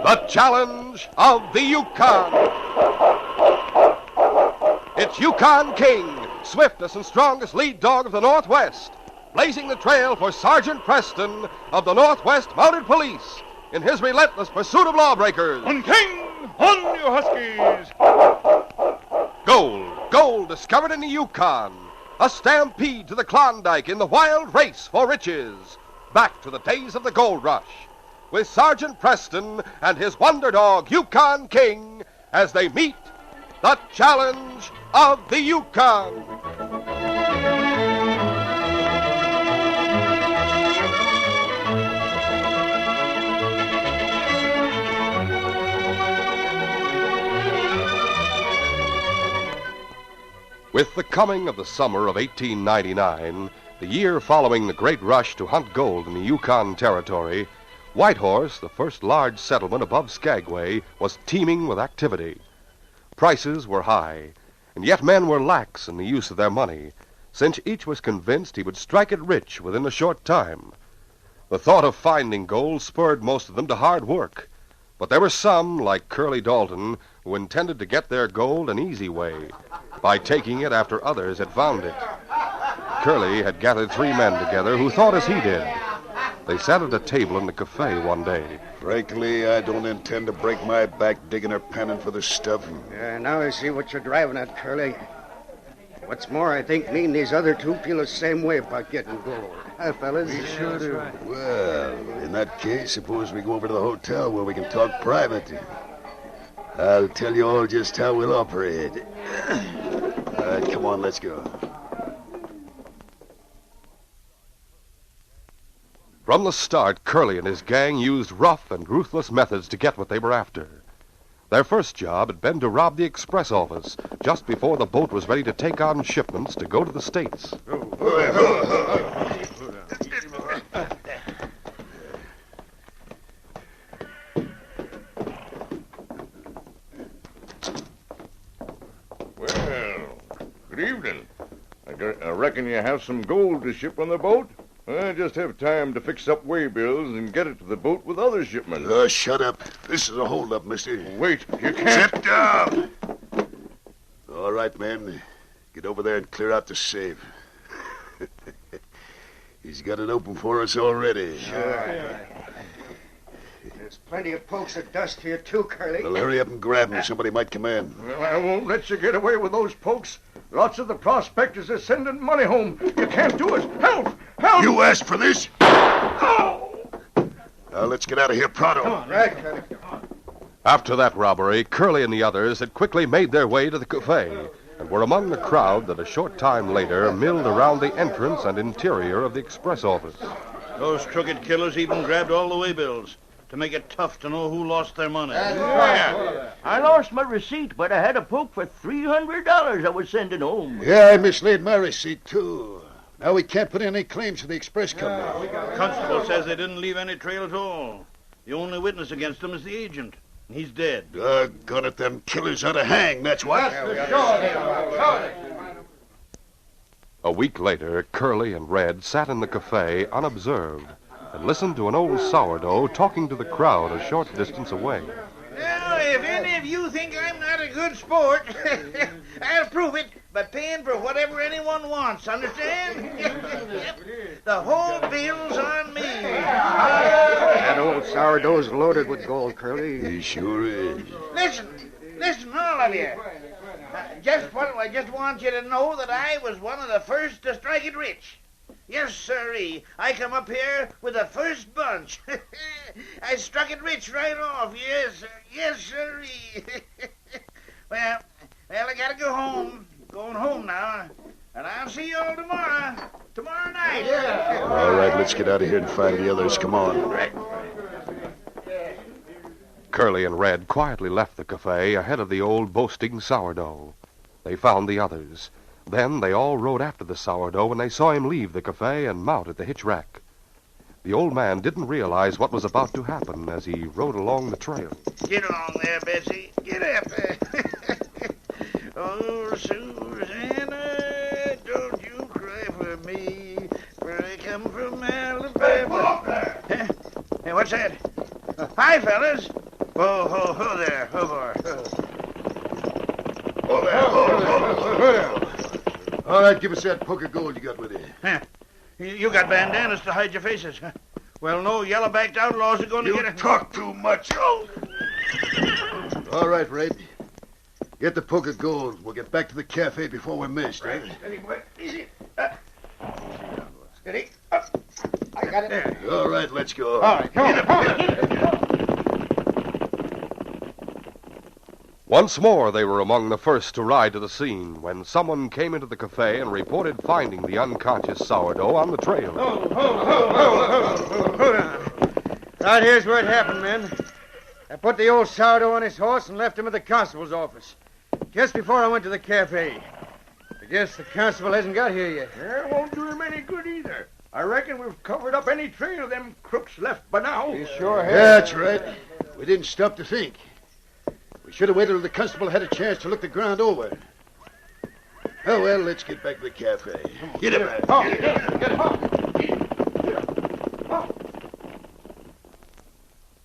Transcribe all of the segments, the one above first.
The challenge of the Yukon. It's Yukon King, swiftest and strongest lead dog of the Northwest, blazing the trail for Sergeant Preston of the Northwest Mounted Police in his relentless pursuit of lawbreakers. On King, on you Huskies! Gold discovered in the Yukon. A stampede to the Klondike in the wild race for riches. Back to the days of the gold rush, with Sergeant Preston and his wonder dog, Yukon King, as they meet the challenge of the Yukon. With the coming of the summer of 1899, the year following the great rush to hunt gold in the Yukon Territory, Whitehorse, the first large settlement above Skagway, was teeming with activity. Prices were high, and yet men were lax in the use of their money, since each was convinced he would strike it rich within a short time. The thought of finding gold spurred most of them to hard work, but there were some, like Curly Dalton, who intended to get their gold an easy way, by taking it after others had found it. Curly had gathered 3 men together who thought as he did. They sat at a table in the cafe one day. Frankly, I don't intend to break my back digging or panning for this stuff. Yeah, now I see what you're driving at, Curly. What's more, I think me and these other 2 feel the same way about getting gold. Huh, fellas? We sure do. Right. Well, in that case, suppose we go over to the hotel where we can talk private. I'll tell you all just how we'll operate. All right, come on, let's go. From the start, Curly and his gang used rough and ruthless methods to get what they were after. Their first job had been to rob the express office just before the boat was ready to take on shipments to go to the States. Well, good evening. I reckon you have some gold to ship on the boat? I just have time to fix up waybills and get it to the boat with other shipments. Shut up. This is a holdup, mister. Wait, you can't... Sit down! All right, men. Get over there and clear out the safe. He's got it open for us already. Sure. There's plenty of pokes of dust here, too, Curly. Well, hurry up and grab him. Somebody might come in. Well, I won't let you get away with those pokes. Lots of the prospectors are sending money home. You can't do it. Help! Help! You asked for this? Oh! Now, let's get out of here pronto. Come on, right, Curly. After that robbery, Curly and the others had quickly made their way to the cafe and were among the crowd that a short time later milled around the entrance and interior of the express office. Those crooked killers even grabbed all the waybills to make it tough to know who lost their money. I lost my receipt, but I had a poke for $300 I was sending home. Yeah, I mislaid my receipt, too. Now we can't put in any claims to the express company. Constable says they didn't leave any trail at all. The only witness against them is the agent. He's dead. Doggone it, them killers ought to hang, that's what. A week later, Curly and Red sat in the cafe unobserved and listened to an old sourdough talking to the crowd a short distance away. Now, if any of you think I'm not a good sport, I'll prove it by paying for whatever anyone wants, understand? The whole bill's on me. That old sourdough's loaded with gold, Curly. He sure is. Listen, all of you. I just want you to know that I was one of the first to strike it rich. Yes, sirree. I come up here with the first bunch. I struck it rich right off. Yes, sirree. Well, I gotta go home. Going home now. And I'll see you all tomorrow night. Yeah. All right, let's get out of here and find the others. Come on. Right. Curly and Red quietly left the cafe ahead of the old boasting sourdough. They found the others. Then they all rode after the sourdough when they saw him leave the cafe and mount at the hitch rack. The old man didn't realize what was about to happen as he rode along the trail. Get along there, Betsy. Get up. Oh, Susanna, don't you cry for me, for I come from Alabama. Hey, what's that? Hi, fellas. Oh, there. Oh, boy. All right, give us that poke of gold you got with you. Huh. You got bandanas to hide your faces, huh? Well, no yellow-backed outlaws are going to get it. You talk too much. All right, Red. Get the poke of gold. We'll get back to the cafe before we're missed. Right. Eh? Steady, boy. Easy. Steady. Up. I got it. There. All right, let's go. All right, come on. Once more, they were among the first to ride to the scene when someone came into the cafe and reported finding the unconscious sourdough on the trail. Hold on. Right here's where it happened, men. I put the old sourdough on his horse and left him at the constable's office. Just before I went to the cafe. I guess the constable hasn't got here yet. It won't do him any good either. I reckon we've covered up any trail them crooks left by now. You sure have. That's right. We didn't stop to think. We should have waited till the constable had a chance to look the ground over. Oh, well, let's get back to the cafe. Get him back.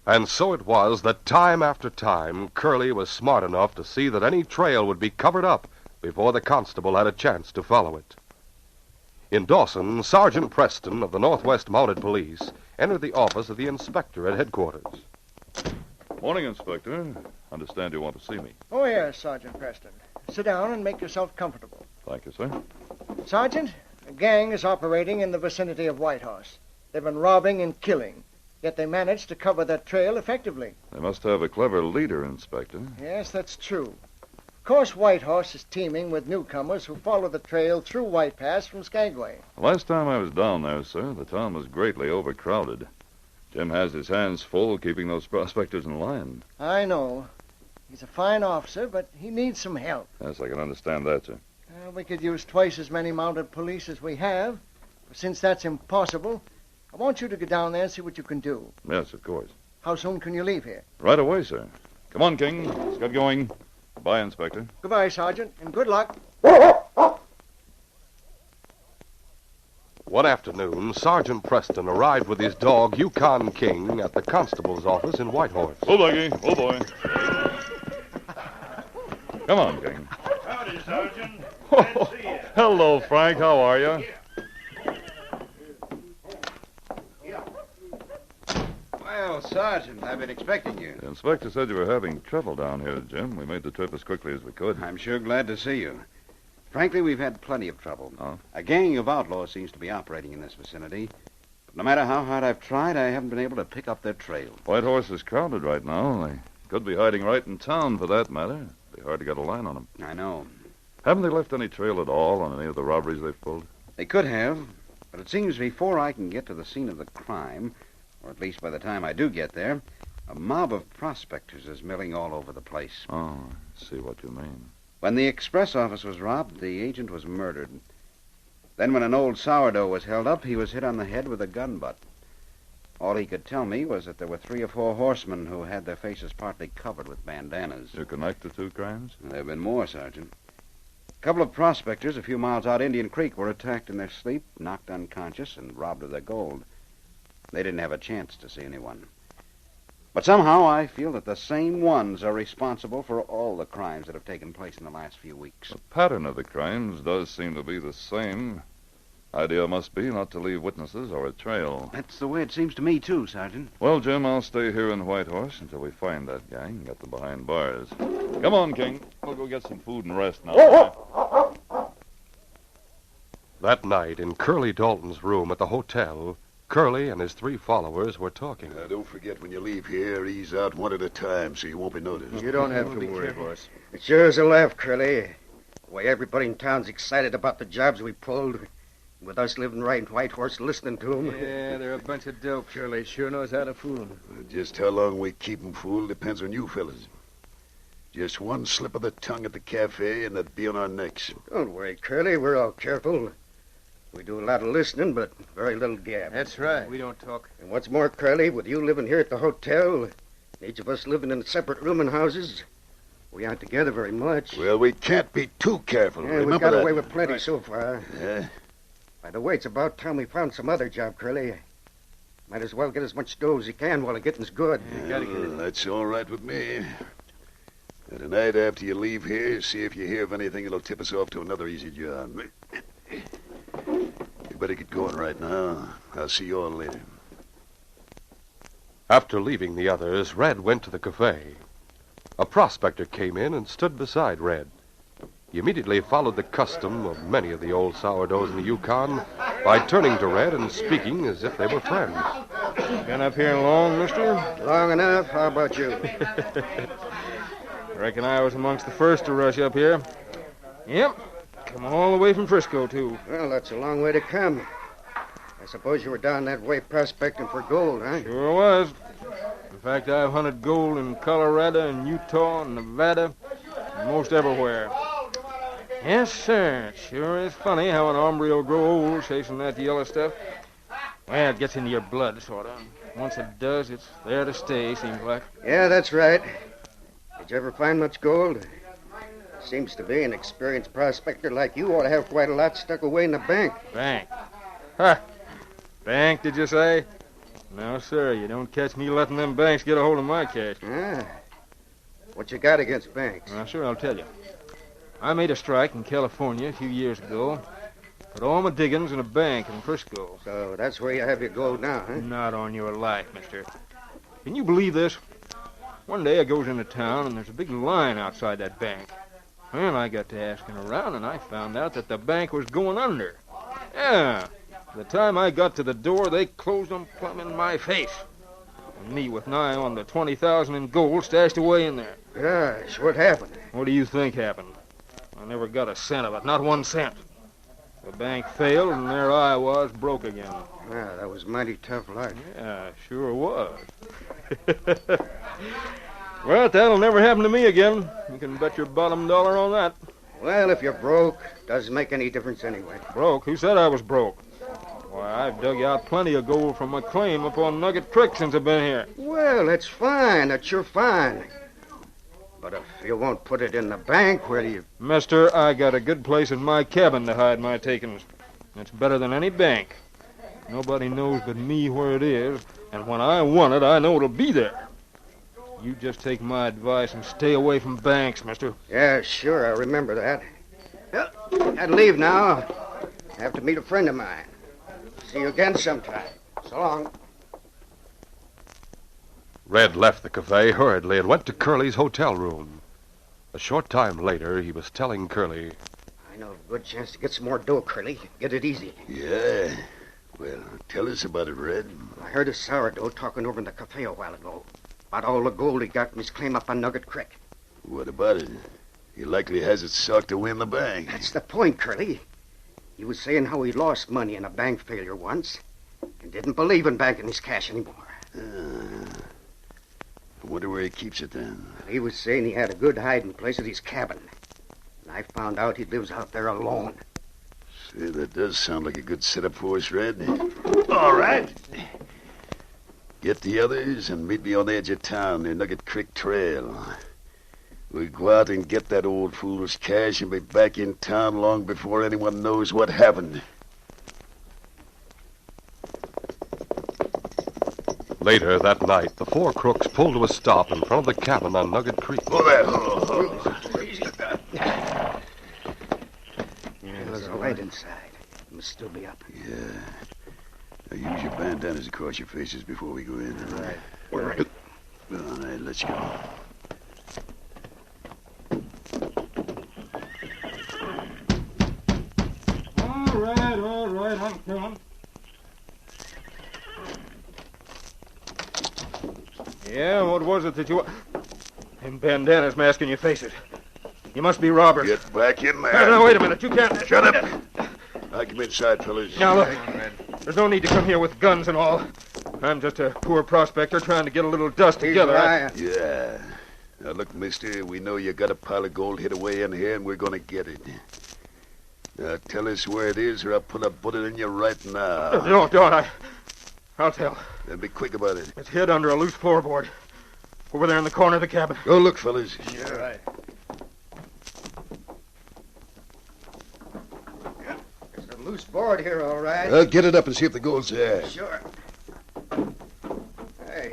And so it was that time after time, Curly was smart enough to see that any trail would be covered up before the constable had a chance to follow it. In Dawson, Sergeant Preston of the Northwest Mounted Police entered the office of the inspector at headquarters. Morning, Inspector. Understand you want to see me. Oh, yes, Sergeant Preston. Sit down and make yourself comfortable. Thank you, sir. Sergeant, a gang is operating in the vicinity of Whitehorse. They've been robbing and killing, yet they managed to cover that trail effectively. They must have a clever leader, Inspector. Yes, that's true. Of course, Whitehorse is teeming with newcomers who follow the trail through White Pass from Skagway. The last time I was down there, sir, the town was greatly overcrowded. Jim has his hands full keeping those prospectors in line. I know. He's a fine officer, but he needs some help. Yes, I can understand that, sir. We could use twice as many mounted police as we have. But since that's impossible, I want you to go down there and see what you can do. Yes, of course. How soon can you leave here? Right away, sir. Come on, King. Let's get going. Bye, Inspector. Goodbye, Sergeant, and good luck. One afternoon, Sergeant Preston arrived with his dog, Yukon King, at the constable's office in Whitehorse. Oh, Blackie. Oh, boy. Come on, King. Howdy, Sergeant. Glad to see you. Hello, Frank. How are you? Well, Sergeant, I've been expecting you. The inspector said you were having trouble down here, Jim. We made the trip as quickly as we could. I'm sure glad to see you. Frankly, we've had plenty of trouble. Oh? A gang of outlaws seems to be operating in this vicinity. But no matter how hard I've tried, I haven't been able to pick up their trail. Whitehorse is crowded right now. They could be hiding right in town, for that matter. It'd be hard to get a line on them. I know. Haven't they left any trail at all on any of the robberies they've pulled? They could have, but it seems before I can get to the scene of the crime, or at least by the time I do get there, a mob of prospectors is milling all over the place. Oh, I see what you mean. When the express office was robbed, the agent was murdered. Then when an old sourdough was held up, he was hit on the head with a gun butt. All he could tell me was that there were 3 or 4 horsemen who had their faces partly covered with bandanas. You connect the two crimes? There have been more, Sergeant. A couple of prospectors a few miles out Indian Creek were attacked in their sleep, knocked unconscious, and robbed of their gold. They didn't have a chance to see anyone. But somehow I feel that the same ones are responsible for all the crimes that have taken place in the last few weeks. The pattern of the crimes does seem to be the same. Idea must be not to leave witnesses or a trail. That's the way it seems to me, too, Sergeant. Well, Jim, I'll stay here in Whitehorse until we find that gang and get them behind bars. Come on, King. We'll go get some food and rest now. That night, in Curly Dalton's room at the hotel, Curly and his 3 followers were talking. Don't forget, when you leave here, ease out one at a time so you won't be noticed. You don't have to worry, boss. It sure is a laugh, Curly. The way everybody in town's excited about the jobs we pulled, with us living right in Whitehorse listening to them. Yeah, they're a bunch of dope. Curly sure knows how to fool them. Just how long we keep 'em fooled depends on you fellas. Just one slip of the tongue at the cafe and they'd be on our necks. Don't worry, Curly. We're all careful. We do a lot of listening, but very little gab. That's right. We don't talk. And what's more, Curly, with you living here at the hotel, each of us living in separate rooming houses, we aren't together very much. Well, we can't be too careful. Yeah, Remember we've got that. away with plenty so far. Yeah? By the way, it's about time we found some other job, Curly. Might as well get as much dough as he can while the getting's good. That's all right with me. And tonight, after you leave here, see if you hear of anything that'll tip us off to another easy job. You better get going right now. I'll see you all later. After leaving the others, Red went to the cafe. A prospector came in and stood beside Red. He immediately followed the custom of many of the old sourdoughs in the Yukon by turning to Red and speaking as if they were friends. Been up here long, mister? Long enough. How about you? Reckon I was amongst the first to rush up here. Yep. Come all the way from Frisco, too. Well, that's a long way to come. I suppose you were down that way prospecting for gold, huh? Sure was. In fact, I've hunted gold in Colorado and Utah and Nevada and most everywhere. Yes, sir. It sure is funny how an hombre will grow old chasing that yellow stuff. Well, it gets into your blood, sort of. Once it does, it's there to stay, seems like. Yeah, that's right. Did you ever find much gold? Seems to be an experienced prospector like you ought to have quite a lot stuck away in the bank. Bank? Huh. Bank, did you say? No, sir. You don't catch me letting them banks get a hold of my cash. Ah. What you got against banks? Now, sure, I'll tell you. I made a strike in California a few years ago. Put all my diggings in a bank in Frisco. So that's where you have your gold now, huh? Not on your life, mister. Can you believe this? One day I goes into town and there's a big line outside that bank. Well, I got to asking around and I found out that the bank was going under. Yeah. By the time I got to the door, they closed them plumb in my face. And me with nigh on the 20,000 in gold stashed away in there. Gosh, what happened? What do you think happened? I never got a cent of it, not 1 cent. The bank failed, and there I was, broke again. Yeah, that was mighty tough luck. Yeah, sure was. Well, that'll never happen to me again. You can bet your bottom dollar on that. Well, if you're broke, doesn't make any difference anyway. Broke? Who said I was broke? Why, I've dug out plenty of gold from my claim up on Nugget Creek since I've been here. Well, that's fine. That's sure fine. But if you won't put it in the bank, where do you... Mister, I got a good place in my cabin to hide my takings. It's better than any bank. Nobody knows but me where it is, and when I want it, I know it'll be there. You just take my advice and stay away from banks, mister. Yeah, sure, I remember that. Well, I'd leave now. I have to meet a friend of mine. See you again sometime. So long. Red left the cafe hurriedly and went to Curly's hotel room. A short time later, he was telling Curly, I know of a good chance to get some more dough, Curly. Get it easy. Yeah? Well, tell us about it, Red. I heard a sourdough talking over in the cafe a while ago about all the gold he got from his claim up on Nugget Creek. What about it? He likely has it socked away in the bank. That's the point, Curly. He was saying how he lost money in a bank failure once and didn't believe in banking his cash anymore. I wonder where he keeps it then. He was saying he had a good hiding place at his cabin. And I found out he lives out there alone. Say, that does sound like a good setup for us, Red. All right. Get the others and meet me on the edge of town near Nugget Creek Trail. We'll go out and get that old fool's cash and be back in town long before anyone knows what happened. Later that night, the four crooks pulled to a stop in front of the cabin on Nugget Creek. Oh, there. There's a light inside. It must still be up. Yeah. Now use your bandanas across your faces before we go in. Right. All right. All right, let's go. All right, I'm coming. Yeah, what was it that you... Them bandanas masking your faces. You must be robbers. Get back in there. No, wait a minute. You can't... Shut up. I come inside, fellas. Now, look. There's no need to come here with guns and all. I'm just a poor prospector trying to get a little dust together. Yeah. Now, look, mister, we know you got a pile of gold hid away in here, and we're going to get it. Now, tell us where it is, or I'll put a bullet in you right now. No, don't. I'll tell. Then be quick about it. It's hid under a loose floorboard. Over there in the corner of the cabin. Go look, fellas. Yeah, right. There's a loose board here, all right. Well, get it up and see if the gold's there. Sure.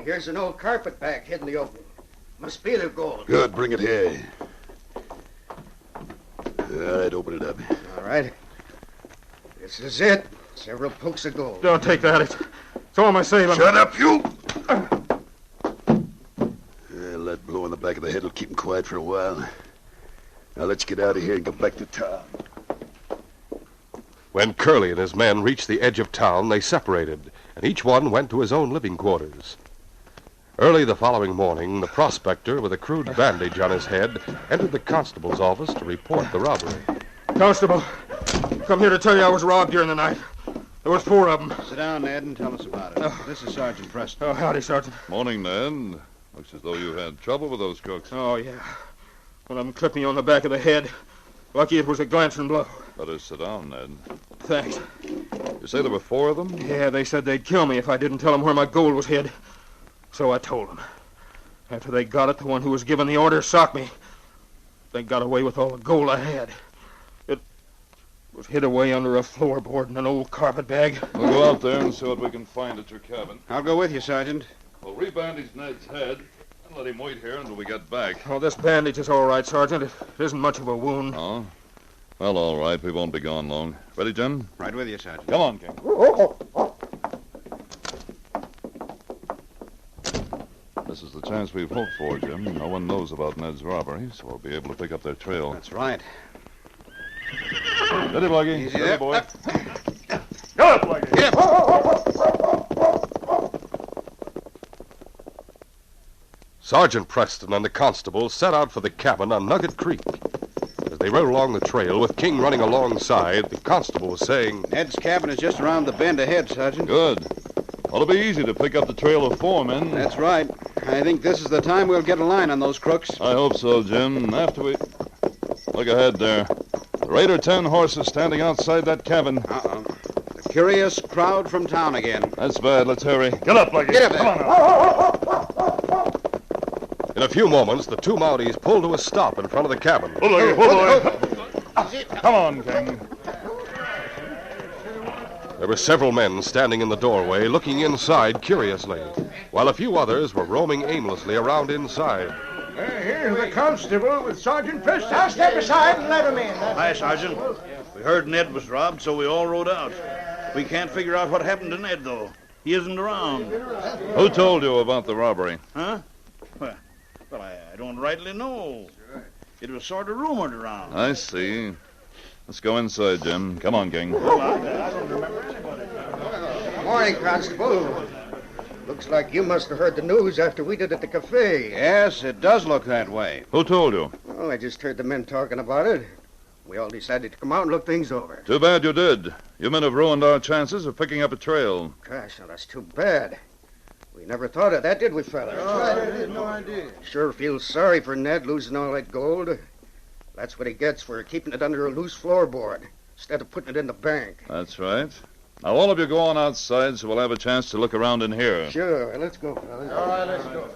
here's an old carpet bag hid in the opening. Must be the gold. Good, bring it here. All right, open it up. All right. This is it. Several pokes of gold. Don't take that. It's all my savings. Shut up, you! That blow in the back of the head will keep him quiet for a while. Now let's get out of here and go back to town. When Curly and his men reached the edge of town, they separated, and each one went to his own living quarters. Early the following morning, the prospector, with a crude bandage on his head, entered the constable's office to report the robbery. Constable, come here to tell you I was robbed during the night. There was 4 of them. Sit down, Ned, and tell us about it. This is Sergeant Preston. Oh, howdy, Sergeant. Morning, Ned. Looks as though you had trouble with those crooks. Oh, yeah. One of them clipped me on the back of the head. Lucky it was a glancing blow. Better sit down, Ned. Thanks. You say there were 4 of them? Yeah, they said they'd kill me if I didn't tell them where my gold was hid. So I told them. After they got it, the one who was giving the order socked me. They got away with all the gold I had. It was hid away under a floorboard in an old carpet bag. We'll go out there and see what we can find at your cabin. I'll go with you, Sergeant. We'll rebandage Ned's head and let him wait here until we get back. Oh, this bandage is all right, Sergeant. It isn't much of a wound. Oh? Well, all right. We won't be gone long. Ready, Jim? Right with you, Sergeant. Come on, King. This is the chance we've hoped for, Jim. No one knows about Ned's robbery, so we'll be able to pick up their trail. That's right. Ready, Blackie? Easy Ready, there. boy. Get up, Blackie. Get up. Sergeant Preston and the constable set out for the cabin on Nugget Creek. As they rode along the trail, with King running alongside, the constable was saying, Ned's cabin is just around the bend ahead, Sergeant. Good. Well, it'll be easy to pick up the trail of 4 men. That's right. I think this is the time we'll get a line on those crooks. I hope so, Jim. After we... Look ahead there. There are 8 or 10 horses standing outside that cabin. Uh-oh. The curious crowd from town again. That's bad. Let's hurry. Get up, Blackie. Get up there. Come on now. In a few moments, the 2 Mounties pulled to a stop in front of the cabin. Pull, Blackie. Pull, boy. Come on, King. There were several men standing in the doorway, looking inside curiously, while a few others were roaming aimlessly around inside. Here's the constable with Sergeant Preston. Now step aside and let him in. Hi, Sergeant. We heard Ned was robbed, so we all rode out. We can't figure out what happened to Ned, though. He isn't around. Who told you about the robbery? Huh? Well, I don't rightly know. It was sort of rumored around. I see. Let's go inside, Jim. Come on, King. Morning, Constable. Looks like you must have heard the news after we did at the cafe. Yes, it does look that way. Who told you? Well, I just heard the men talking about it. We all decided to come out and look things over. Too bad you did. You men have ruined our chances of picking up a trail. Gosh, now that's too bad. We never thought of that, did we, fellas? I had no idea. Sure feel sorry for Ned losing all that gold. That's what he gets for keeping it under a loose floorboard instead of putting it in the bank. That's right. Now, all of you go on outside so we'll have a chance to look around in here. Sure, let's go, fellas. All right, let's go.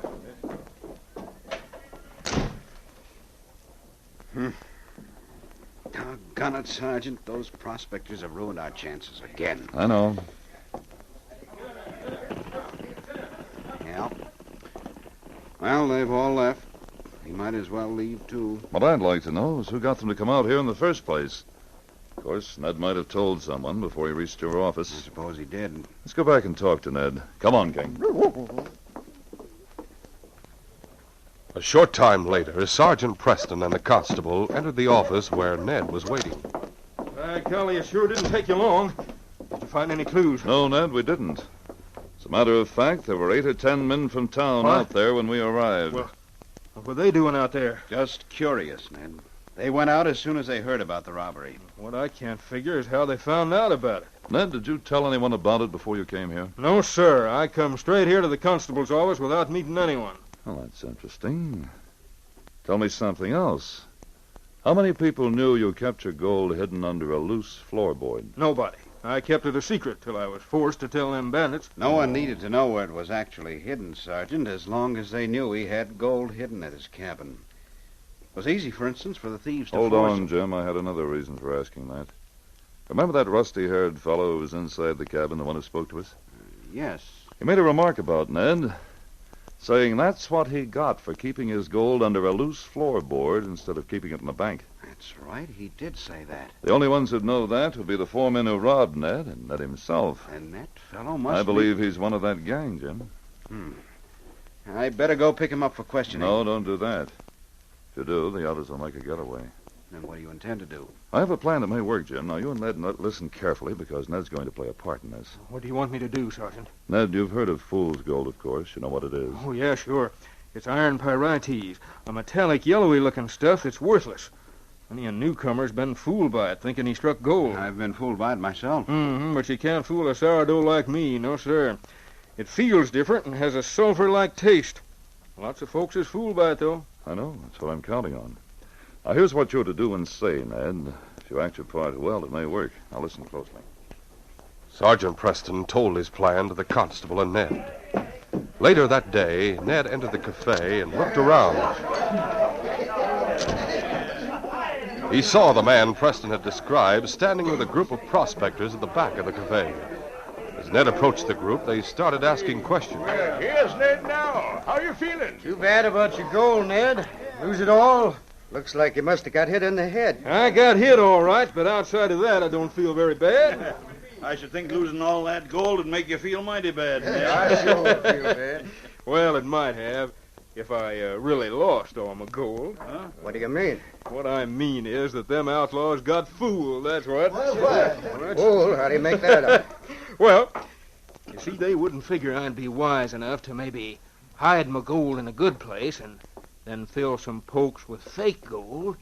Doggone it, Sergeant. Those prospectors have ruined our chances again. I know. Yeah. Well, they've all left. We might as well leave, too. What I'd like to know is who got them to come out here in the first place. Of course, Ned might have told someone before he reached your I office. suppose he did. Let's go back and talk to Ned. Come on, King. A short time later, Sergeant Preston and the constable entered the office where Ned was waiting. Golly, it sure didn't take you long. Did you find any clues? No, Ned, we didn't. As a matter of fact, there were 8 or 10 men from town What? out there when we arrived. Well, what were they doing out there? Just curious, Ned. They went out as soon as they heard about the robbery. What I can't figure is how they found out about it. Ned, did you tell anyone about it before you came here? No, sir. I come straight here to the constable's office without meeting anyone. Well, that's interesting. Tell me something else. How many people knew you kept your gold hidden under a loose floorboard? Nobody. I kept it a secret till I was forced to tell them bandits. No one needed to know where it was actually hidden, Sergeant, as long as they knew he had gold hidden at his cabin. It was easy, for instance, for the thieves to Hold force on, Jim. I had another reason for asking that. Remember that rusty-haired fellow who was inside the cabin, the one who spoke to us? Yes. He made a remark about Ned. saying that's what he got for keeping his gold under a loose floorboard instead of keeping it in the bank. That's right. He did say that. The only ones who'd know that would be the four men who robbed Ned and Ned himself. And that fellow must I believe he's one of that gang, Jim. I better go pick him up for questioning. No, don't do that. If you do, the others will make a getaway. Then what do you intend to do? I have a plan that may work, Jim. Now, you and Ned listen carefully because Ned's going to play a part in this. What do you want me to do, Sergeant? Ned, you've heard of fool's gold, of course. You know what it is. Oh, yeah, sure. It's iron pyrites, a metallic, yellowy-looking stuff that's worthless. Many a newcomer's been fooled by it, thinking he struck gold. I've been fooled by it myself. But you can't fool a sourdough like me, no, sir. It feels different and has a sulfur-like taste. Lots of folks is fooled by it, though. I know. That's what I'm counting on. Now, here's what you're to do and say, Ned. If you act your part well, it may work. Now, listen closely. Sergeant Preston told his plan to the constable and Ned. Later that day, Ned entered the cafe and looked around. He saw the man Preston had described standing with a group of prospectors at the back of the cafe. As Ned approached the group, they started asking questions. Well, here's Ned now. How you feeling? Too bad about your gold, Ned. Lose it all? Looks like you must have got hit in the head. I got hit all right, but outside of that, I don't feel very bad. I should think losing all that gold would make you feel mighty bad, Ned. I sure feel bad. Well, it might have, if I really lost all my gold. Huh? What do you mean? What I mean is that them outlaws got fooled, that's what. Fool? How do you make that up? Well, you see, they wouldn't figure I'd be wise enough to maybe hide my gold in a good place and then fill some pokes with fake gold,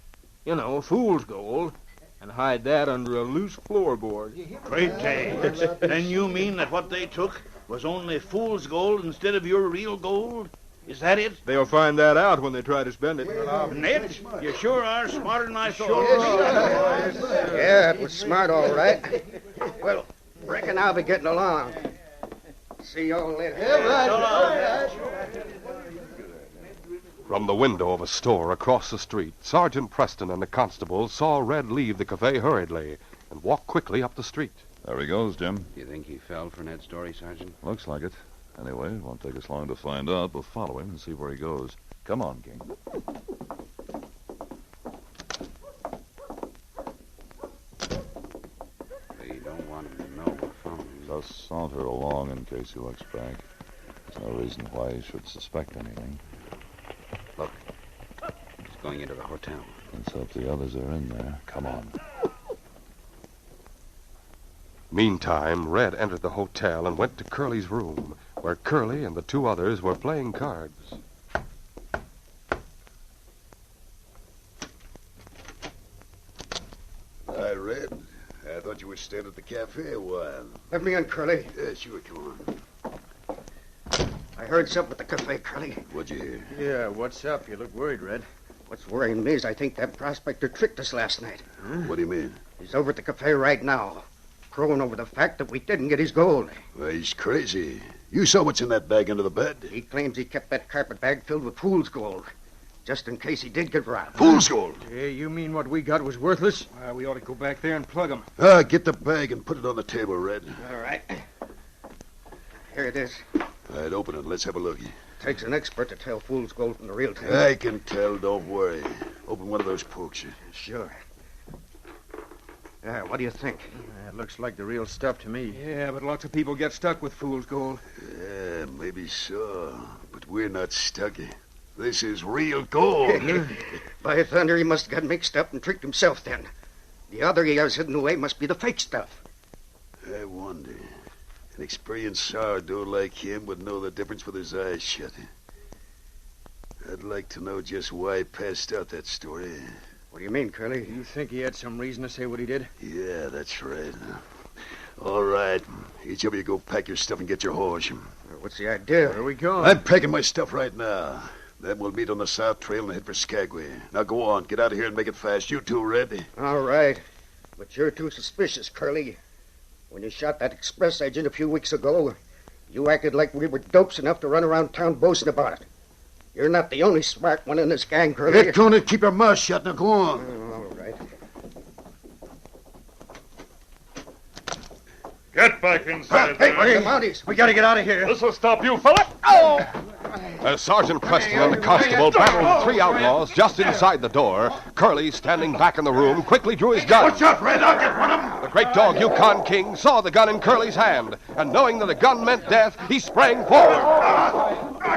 you know, fool's gold, and hide that under a loose floorboard. Great day. Then you mean that what they took was only fool's gold instead of your real gold? Is that it? They'll find that out when they try to spend it. Ned, you sure are smarter than I thought. Yeah, it was smart, all right. Well, reckon I'll be getting along. See y'all later. From the window of a store across the street, Sergeant Preston and the constable saw Red leave the cafe hurriedly and walk quickly up the street. There he goes, Jim. You think he fell for Ned's story, Sergeant? Looks like it. Anyway, it won't take us long to find out. We'll follow him and see where he goes. Come on, King. They don't want him to know we're following him. Just saunter along in case he looks back. There's no reason why he should suspect anything. Look, he's going into the hotel. Let's hope the others are in there. Come on. Meantime, Red entered the hotel and went to Curly's room, where Curly and the two others were playing cards. Hi, Red. I thought you would stand at the cafe a while. Let me in, Curly. Yeah, sure, come on. I heard something at the cafe, Curly. What'd you hear? Yeah, what's up? You look worried, Red. What's worrying me is I think that prospector tricked us last night. What do you mean? He's over at the cafe right now, crowing over the fact that we didn't get his gold. Well, he's crazy. You saw what's in that bag under the bed. He claims he kept that carpet bag filled with fool's gold, just in case he did get robbed. Fool's gold. Yeah, you mean what we got was worthless? We ought to go back there and plug them. Get the bag and put it on the table, Red. All right. Here it is. All right, open it. Let's have a look. Takes an expert to tell fool's gold from the real thing. I can tell. Don't worry. Open one of those pokes. Sure. What do you think? It looks like the real stuff to me. Yeah, but lots of people get stuck with fool's gold. Yeah, maybe so. But we're not stuck. This is real gold. By thunder, he must have got mixed up and tricked himself then. The other he has hidden away must be the fake stuff. I wonder. An experienced sourdough like him would know the difference with his eyes shut. I'd like to know just why he passed out that story. What do you mean, Curly? You think he had some reason to say what he did? Yeah, that's right. All right. Each of you go pack your stuff and get your horse. What's the idea? Where are we going? I'm packing my stuff right now. Then we'll meet on the South Trail and head for Skagway. Now go on. Get out of here and make it fast. You too, Red. All right. But you're too suspicious, Curly. When you shot that express agent a few weeks ago, you acted like we were dopes enough to run around town boasting about it. You're not the only smart one in this gang, Curly. Get going and keep your mouth shut. Now go on. All right. Get back inside. Hey, the Mounties. We gotta get out of here. This'll stop you, fella. Oh! As Sergeant Preston and the constable battled the three outlaws just inside the door, Curly, standing back in the room, quickly drew his gun. Watch out, Red. I'll get one of them. The great dog Yukon King saw the gun in Curly's hand, and knowing that a gun meant death, he sprang forward.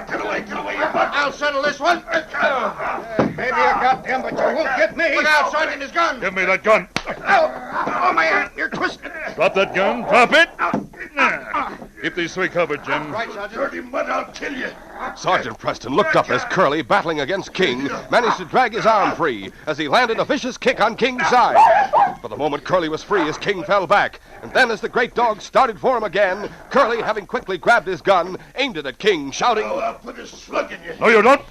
Get away, you buck. I'll settle this one. Maybe you got them, but you won't get me. Look out, Sergeant, his gun. Give me that gun. Oh, my hand. You're twisted. Drop that gun. Drop it. Keep these three covered, Jim. Right, Sergeant. Dirty mud, I'll kill you. Sergeant Preston looked up as Curly, battling against King, managed to drag his arm free as he landed a vicious kick on King's side. For the moment, Curly was free as King fell back. And then as the great dog started for him again, Curly, having quickly grabbed his gun, aimed it at King, shouting, Oh, I'll put a slug in you. No, you don't.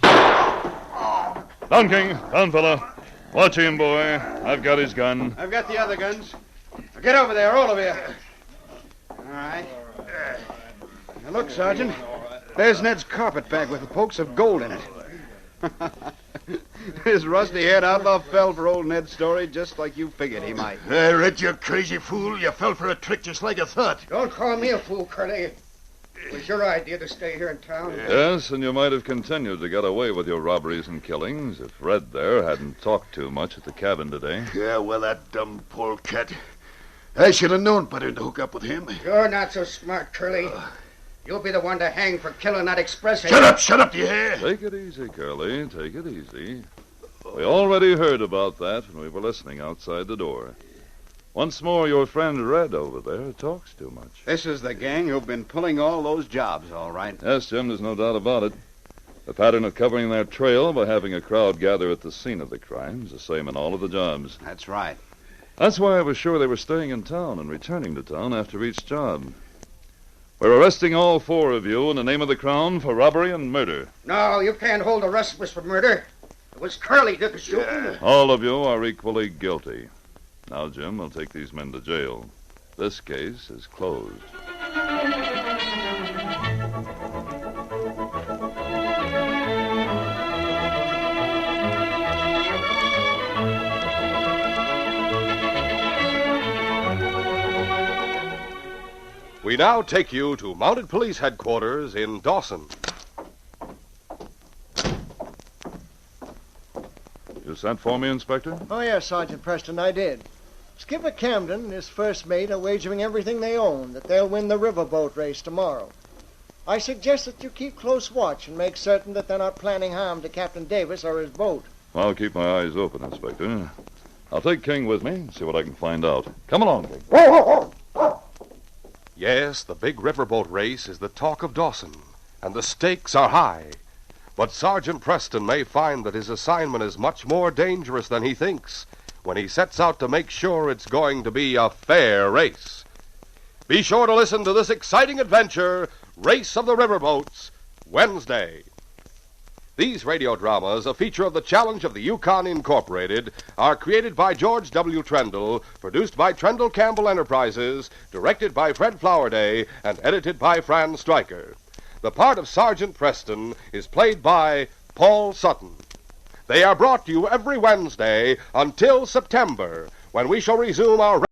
Down, King. Down, fella. Watch him, boy. I've got his gun. I've got the other guns. Get over there, all of you. All right. Now, look, Sergeant. There's Ned's carpet bag with the pokes of gold in it. His rusty-haired outlaw fell for old Ned's story just like you figured he might. Red, you crazy fool. You fell for a trick just like I thought. Don't call me a fool, Curly. It was your idea to stay here in town. Yes, and you might have continued to get away with your robberies and killings if Red there hadn't talked too much at the cabin today. Yeah, well, that dumb polecat. I should have known better than to hook up with him. You're not so smart, Curly. You'll be the one to hang for killing that express agent. Shut up, you hear? Take it easy, Curly. Take it easy. We already heard about that when we were listening outside the door. Once more, your friend Red over there talks too much. This is the gang who've been pulling all those jobs, all right. Yes, Jim, there's no doubt about it. The pattern of covering their trail by having a crowd gather at the scene of the crime is the same in all of the jobs. That's right. That's why I was sure they were staying in town and returning to town after each job. We're arresting all four of you in the name of the Crown for robbery and murder. No, you can't hold the rest of us for murder. It was Curly did the shooting. All of you are equally guilty. Now, Jim, we'll take these men to jail. This case is closed. We now take you to Mounted Police Headquarters in Dawson. You sent for me, Inspector? Oh, yes, Sergeant Preston, I did. Skipper Camden and his first mate are wagering everything they own that they'll win the riverboat race tomorrow. I suggest that you keep close watch and make certain that they're not planning harm to Captain Davis or his boat. I'll keep my eyes open, Inspector. I'll take King with me and see what I can find out. Come along, King. Yes, the big riverboat race is the talk of Dawson, and the stakes are high. But Sergeant Preston may find that his assignment is much more dangerous than he thinks when he sets out to make sure it's going to be a fair race. Be sure to listen to this exciting adventure, Race of the Riverboats, Wednesday. These radio dramas, a feature of the Challenge of the Yukon Incorporated, are created by George W. Trendle, produced by Trendle Campbell Enterprises, directed by Fred Flowerday, and edited by Fran Stryker. The part of Sergeant Preston is played by Paul Sutton. They are brought to you every Wednesday until September, when we shall resume our